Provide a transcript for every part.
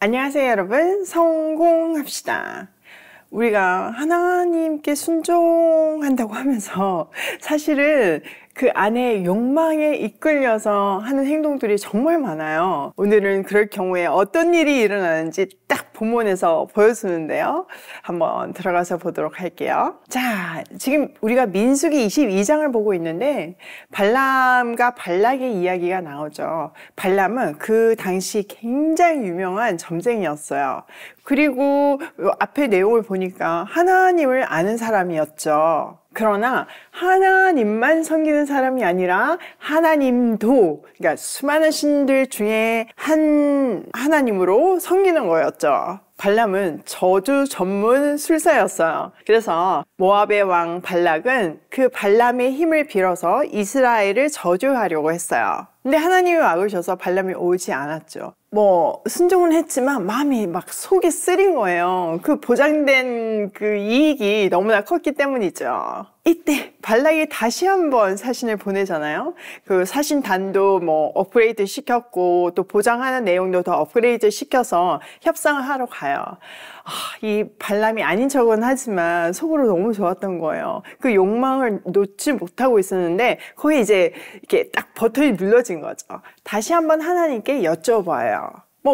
안녕하세요, 여러분. 성공합시다. 우리가 하나님께 순종한다고 하면서 사실은 그 안에 욕망에 이끌려서 하는 행동들이 정말 많아요. 오늘은 그럴 경우에 어떤 일이 일어나는지 딱 본문에서 보여주는데요. 한번 들어가서 보도록 할게요. 자, 지금 우리가 민수기 22장을 보고 있는데 발람과 발락의 이야기가 나오죠. 발람은 그 당시 굉장히 유명한 점쟁이였어요. 그리고 앞에 내용을 보니까 하나님을 아는 사람이었죠. 그러나 하나님만 섬기는 사람이 아니라 하나님도, 그러니까 수많은 신들 중에 한 하나님으로 섬기는 거였죠. 발람은 저주 전문 술사였어요. 그래서 모압의 왕 발락은 그 발람의 힘을 빌어서 이스라엘을 저주하려고 했어요. 근데 하나님이 막으셔서 발람이 오지 않았죠. 순종은 했지만 마음이 막 속이 쓰린 거예요. 그 보장된 그 이익이 너무나 컸기 때문이죠. 이때 발락이 다시 한번 사신을 보내잖아요. 그 사신단도 업그레이드 시켰고 또 보장하는 내용도 더 업그레이드 시켜서 협상을 하러 가요. 이 발람이 아닌 척은 하지만 속으로 너무 좋았던 거예요. 그 욕망을 놓지 못하고 있었는데 거기 이제 이렇게 딱 버튼이 눌러진 거죠. 다시 한번 하나님께 여쭤봐요.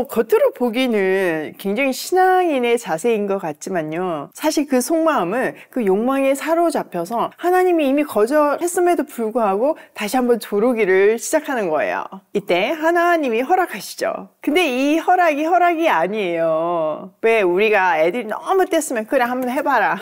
겉으로 보기는 굉장히 신앙인의 자세인 것 같지만요. 사실 그 속마음은 그 욕망에 사로잡혀서 하나님이 이미 거절했음에도 불구하고 다시 한번 조르기를 시작하는 거예요. 이때 하나님이 허락하시죠. 근데 이 허락이 아니에요. 왜 우리가 애들이 너무 뗐으면 그래 한번 해봐라.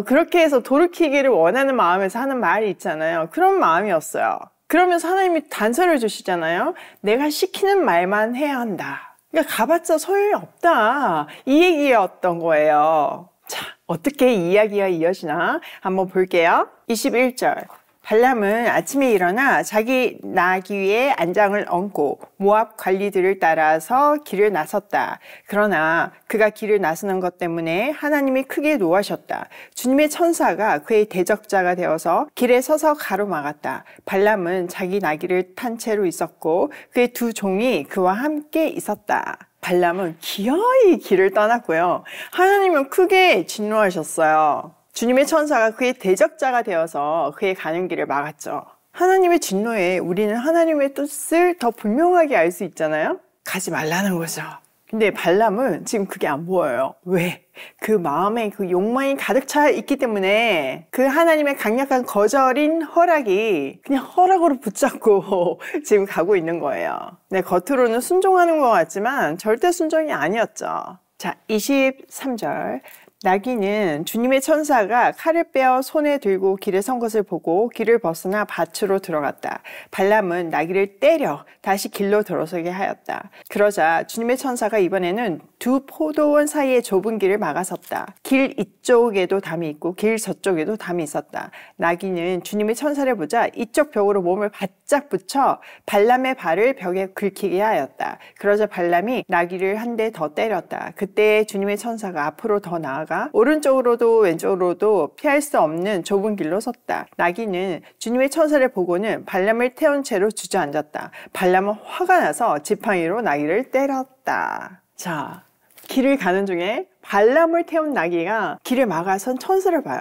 그렇게 해서 돌이키기를 원하는 마음에서 하는 말이 있잖아요. 그런 마음이었어요. 그러면서 하나님이 단서를 주시잖아요. 내가 시키는 말만 해야 한다. 그러니까 가봤자 소용이 없다. 이 얘기였던 거예요. 자, 어떻게 이야기가 이어지나 한번 볼게요. 21절. 발람은 아침에 일어나 자기 나귀 위에 안장을 얹고 모압 관리들을 따라서 길을 나섰다. 그러나 그가 길을 나서는 것 때문에 하나님이 크게 노하셨다. 주님의 천사가 그의 대적자가 되어서 길에 서서 가로막았다. 발람은 자기 나귀를 탄 채로 있었고 그의 두 종이 그와 함께 있었다. 발람은 기어이 길을 떠났고요. 하나님은 크게 진노하셨어요. 주님의 천사가 그의 대적자가 되어서 그의 가는 길을 막았죠. 하나님의 진노에 우리는 하나님의 뜻을 더 분명하게 알 수 있잖아요. 가지 말라는 거죠. 근데 발람은 지금 그게 안 보여요. 왜? 그 마음에 그 욕망이 가득 차 있기 때문에 그 하나님의 강력한 거절인 허락이 그냥 허락으로 붙잡고 지금 가고 있는 거예요. 네, 겉으로는 순종하는 것 같지만 절대 순종이 아니었죠. 자, 23절. 나귀는 주님의 천사가 칼을 빼어 손에 들고 길에 선 것을 보고 길을 벗어나 밭으로 들어갔다. 발람은 나귀를 때려 다시 길로 들어서게 하였다. 그러자 주님의 천사가 이번에는 두 포도원 사이의 좁은 길을 막아섰다. 길 이쪽에도 담이 있고 길 저쪽에도 담이 있었다. 나귀는 주님의 천사를 보자 이쪽 벽으로 몸을 바짝 붙여 발람의 발을 벽에 긁히게 하였다. 그러자 발람이 나귀를 한 대 더 때렸다. 그때 주님의 천사가 앞으로 더 나아가 오른쪽으로도 왼쪽으로도 피할 수 없는 좁은 길로 섰다. 나귀는 주님의 천사를 보고는 발람을 태운 채로 주저앉았다. 발람은 화가 나서 지팡이로 나귀를 때렸다. 자, 길을 가는 중에 발람을 태운 나귀가 길을 막아선 천사를 봐요.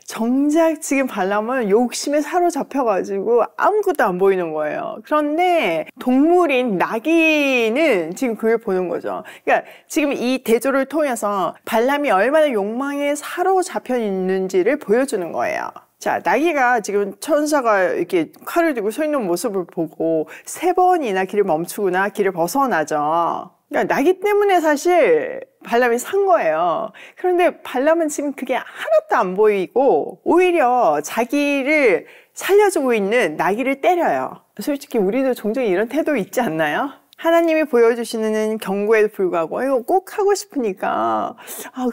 정작 지금 발람은 욕심에 사로잡혀가지고 아무것도 안 보이는 거예요. 그런데 동물인 나귀는 지금 그걸 보는 거죠. 그러니까 지금 이 대조를 통해서 발람이 얼마나 욕망에 사로잡혀 있는지를 보여주는 거예요. 자, 나귀가 지금 천사가 이렇게 칼을 들고 서 있는 모습을 보고 3번이나 길을 멈추거나 길을 벗어나죠. 그러니까 나귀 때문에 사실 발람이 산 거예요. 그런데 발람은 지금 그게 하나도 안 보이고 오히려 자기를 살려주고 있는 나귀를 때려요. 솔직히 우리도 종종 이런 태도 있지 않나요? 하나님이 보여주시는 경고에도 불구하고 이거 꼭 하고 싶으니까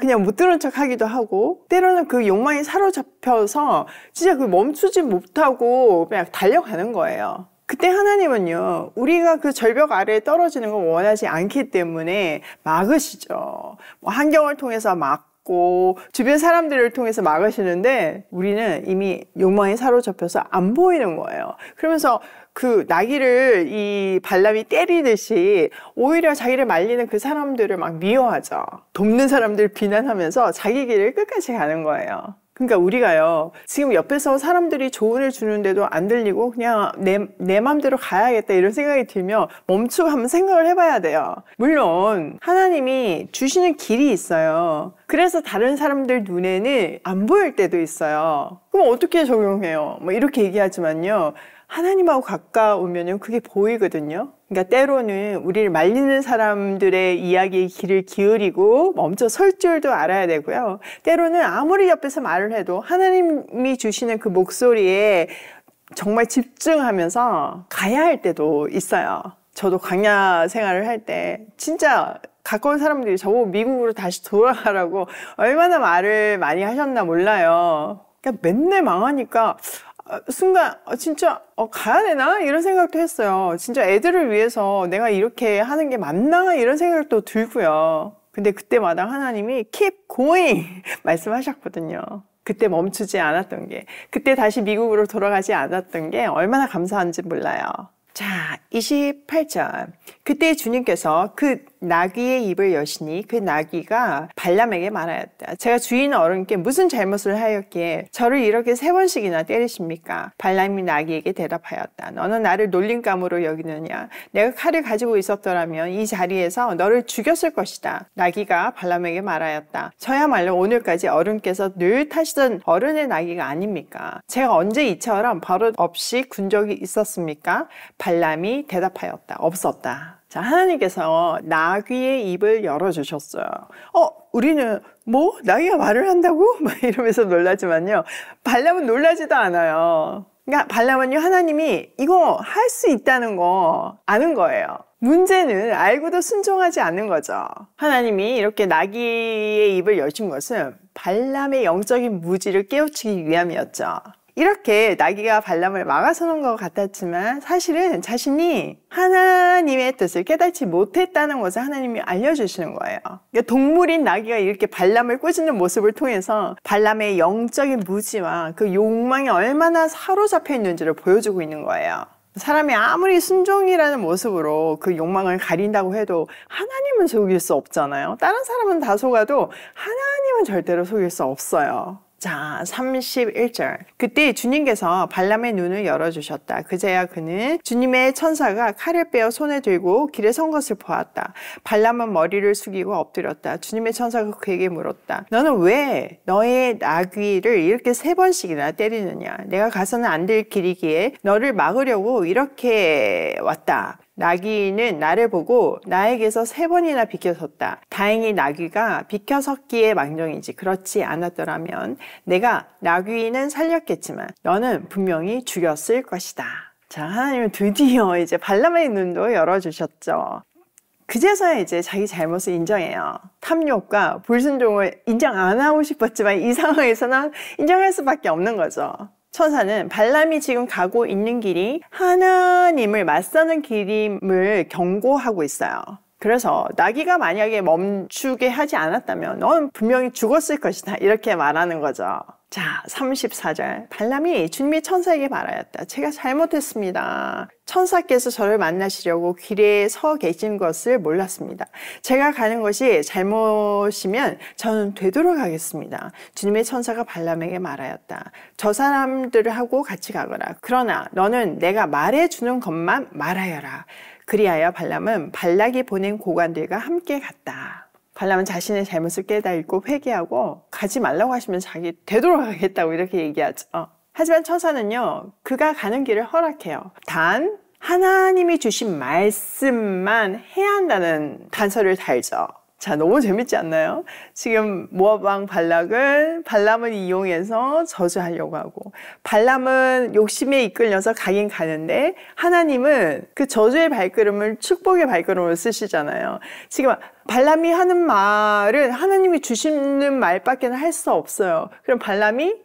그냥 못 들은 척 하기도 하고 때로는 그 욕망이 사로잡혀서 진짜 그 멈추지 못하고 그냥 달려가는 거예요. 그때 하나님은요, 우리가 그 절벽 아래에 떨어지는 걸 원하지 않기 때문에 막으시죠. 환경을 통해서 막고 주변 사람들을 통해서 막으시는데 우리는 이미 욕망에 사로잡혀서 안 보이는 거예요. 그러면서 그 나귀를 이 발람이 때리듯이 오히려 자기를 말리는 그 사람들을 막 미워하죠. 돕는 사람들 비난하면서 자기 길을 끝까지 가는 거예요. 그러니까 우리가요, 지금 옆에서 사람들이 조언을 주는데도 안 들리고 그냥 내 맘대로 가야겠다 이런 생각이 들면 멈추고 한번 생각을 해봐야 돼요. 물론 하나님이 주시는 길이 있어요. 그래서 다른 사람들 눈에는 안 보일 때도 있어요. 그럼 어떻게 적용해요? 뭐 이렇게 얘기하지만요, 하나님하고 가까우면 그게 보이거든요. 그러니까 때로는 우리를 말리는 사람들의 이야기에 귀를 기울이고 멈춰 설 줄도 알아야 되고요. 때로는 아무리 옆에서 말을 해도 하나님이 주시는 그 목소리에 정말 집중하면서 가야 할 때도 있어요. 저도 광야 생활을 할 때 진짜 가까운 사람들이 저보고 미국으로 다시 돌아가라고 얼마나 말을 많이 하셨나 몰라요. 그러니까 맨날 망하니까 순간 진짜 가야 되나? 이런 생각도 했어요. 진짜 애들을 위해서 내가 이렇게 하는 게 맞나? 이런 생각도 들고요. 근데 그때마다 하나님이 keep going 말씀하셨거든요. 그때 멈추지 않았던 게, 그때 다시 미국으로 돌아가지 않았던 게 얼마나 감사한지 몰라요. 자, 28절. 그때 주님께서 그 나귀의 입을 여시니 그 나귀가 발람에게 말하였다. 제가 주인 어른께 무슨 잘못을 하였기에 저를 이렇게 3번씩이나 때리십니까? 발람이 나귀에게 대답하였다. 너는 나를 놀림감으로 여기느냐? 내가 칼을 가지고 있었더라면 이 자리에서 너를 죽였을 것이다. 나귀가 발람에게 말하였다. 저야말로 오늘까지 어른께서 늘 타시던 어른의 나귀가 아닙니까? 제가 언제 이처럼 버릇 없이 군 적이 있었습니까? 발람이 대답하였다. 없었다. 자, 하나님께서 나귀의 입을 열어주셨어요. 우리는 뭐? 나귀가 말을 한다고? 막 이러면서 놀라지만요. 발람은 놀라지도 않아요. 그러니까 발람은요, 하나님이 이거 할 수 있다는 거 아는 거예요. 문제는 알고도 순종하지 않는 거죠. 하나님이 이렇게 나귀의 입을 여신 것은 발람의 영적인 무지를 깨우치기 위함이었죠. 이렇게 나귀가 발람을 막아서는 것 같았지만 사실은 자신이 하나님의 뜻을 깨닫지 못했다는 것을 하나님이 알려주시는 거예요. 그러니까 동물인 나귀가 이렇게 발람을 꾸짖는 모습을 통해서 발람의 영적인 무지와 그 욕망이 얼마나 사로잡혀 있는지를 보여주고 있는 거예요. 사람이 아무리 순종이라는 모습으로 그 욕망을 가린다고 해도 하나님은 속일 수 없잖아요. 다른 사람은 다 속아도 하나님은 절대로 속일 수 없어요. 자, 31절. 그때 주님께서 발람의 눈을 열어주셨다. 그제야 그는 주님의 천사가 칼을 빼어 손에 들고 길에 선 것을 보았다. 발람은 머리를 숙이고 엎드렸다. 주님의 천사가 그에게 물었다. 너는 왜 너의 나귀를 이렇게 3번씩이나 때리느냐? 내가 가서는 안 될 길이기에 너를 막으려고 이렇게 왔다. 나귀는 나를 보고 나에게서 3번이나 비켜섰다. 다행히 나귀가 비켜섰기에 망정이지. 그렇지 않았더라면 내가 나귀는 살렸겠지만 너는 분명히 죽였을 것이다. 자, 하나님은 드디어 이제 발람의 눈도 열어주셨죠. 그제서야 이제 자기 잘못을 인정해요. 탐욕과 불순종을 인정 안 하고 싶었지만 이 상황에서는 인정할 수밖에 없는 거죠. 천사는 발람이 지금 가고 있는 길이 하나님을 맞서는 길임을 경고하고 있어요. 그래서 나귀가 만약에 멈추게 하지 않았다면 넌 분명히 죽었을 것이다. 이렇게 말하는 거죠. 자, 34절. 발람이 주님의 천사에게 말하였다. 제가 잘못했습니다. 천사께서 저를 만나시려고 길에 서 계신 것을 몰랐습니다. 제가 가는 것이 잘못이면 저는 되돌아가겠습니다. 주님의 천사가 발람에게 말하였다. 저 사람들하고 같이 가거라. 그러나 너는 내가 말해주는 것만 말하여라. 그리하여 발람은 발락이 보낸 고관들과 함께 갔다. 발람은 자신의 잘못을 깨닫고 회개하고 가지 말라고 하시면 자기 되돌아가겠다고 이렇게 얘기하죠. 하지만 천사는요, 그가 가는 길을 허락해요. 단 하나님이 주신 말씀만 해야 한다는 단서를 달죠. 자, 너무 재밌지 않나요? 지금 모압 왕 발람을 이용해서 저주하려고 하고, 발람은 욕심에 이끌려서 가긴 가는데 하나님은 그 저주의 발걸음을 축복의 발걸음으로 쓰시잖아요. 지금 발람이 하는 말은 하나님이 주시는 말밖에 할 수 없어요. 그럼 발람이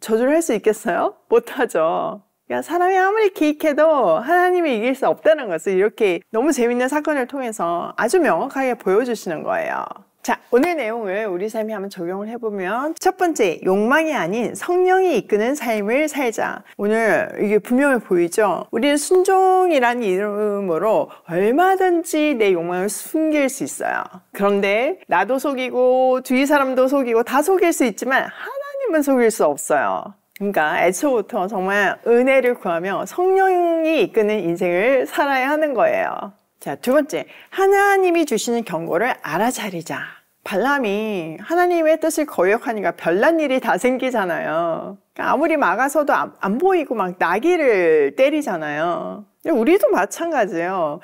저주를 할 수 있겠어요? 못하죠. 그러니까 사람이 아무리 기익해도 하나님이 이길 수 없다는 것을 이렇게 너무 재밌는 사건을 통해서 아주 명확하게 보여주시는 거예요. 자, 오늘 내용을 우리 삶에 한번 적용을 해보면 첫 번째, 욕망이 아닌 성령이 이끄는 삶을 살자. 오늘 이게 분명해 보이죠? 우리는 순종이라는 이름으로 얼마든지 내 욕망을 숨길 수 있어요. 그런데 나도 속이고 주위 사람도 속이고 다 속일 수 있지만 하나님은 속일 수 없어요. 그러니까 애초부터 정말 은혜를 구하며 성령이 이끄는 인생을 살아야 하는 거예요. 자, 두 번째, 하나님이 주시는 경고를 알아차리자. 발람이 하나님의 뜻을 거역하니까 별난 일이 다 생기잖아요. 그러니까 아무리 막아서도 안 보이고 막 나귀를 때리잖아요. 우리도 마찬가지예요.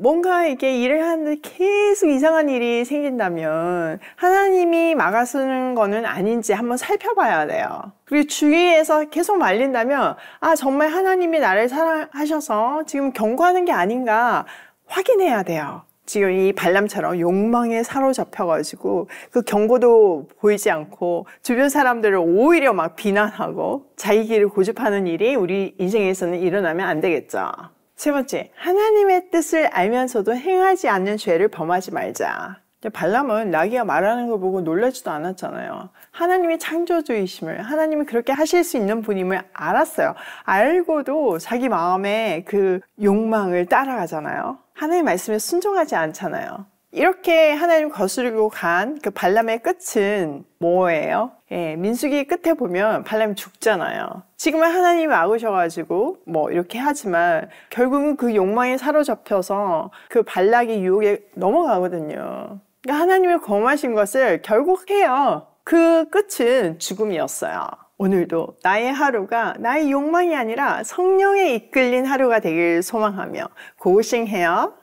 뭔가 이렇게 일을 하는데 계속 이상한 일이 생긴다면 하나님이 막아서는 거는 아닌지 한번 살펴봐야 돼요. 그리고 주위에서 계속 말린다면 아, 정말 하나님이 나를 사랑하셔서 지금 경고하는 게 아닌가 확인해야 돼요. 지금 이 발람처럼 욕망에 사로잡혀가지고 그 경고도 보이지 않고 주변 사람들을 오히려 막 비난하고 자기 길을 고집하는 일이 우리 인생에서는 일어나면 안 되겠죠. 세 번째, 하나님의 뜻을 알면서도 행하지 않는 죄를 범하지 말자. 발람은 나귀가 말하는 걸 보고 놀라지도 않았잖아요. 하나님이 창조주이심을, 하나님이 그렇게 하실 수 있는 분임을 알았어요. 알고도 자기 마음의 그 욕망을 따라가잖아요. 하나님 말씀에 순종하지 않잖아요. 이렇게 하나님 거스르고 간 그 발람의 끝은 뭐예요? 예, 민수기 끝에 보면 발람이 죽잖아요. 지금은 하나님이 막으셔가지고 뭐 이렇게 하지만 결국은 그 욕망에 사로잡혀서 그 발락의 유혹에 넘어가거든요. 그러니까 하나님의 검하신 것을 결국 해요. 그 끝은 죽음이었어요. 오늘도 나의 하루가 나의 욕망이 아니라 성령에 이끌린 하루가 되길 소망하며 고고싱해요.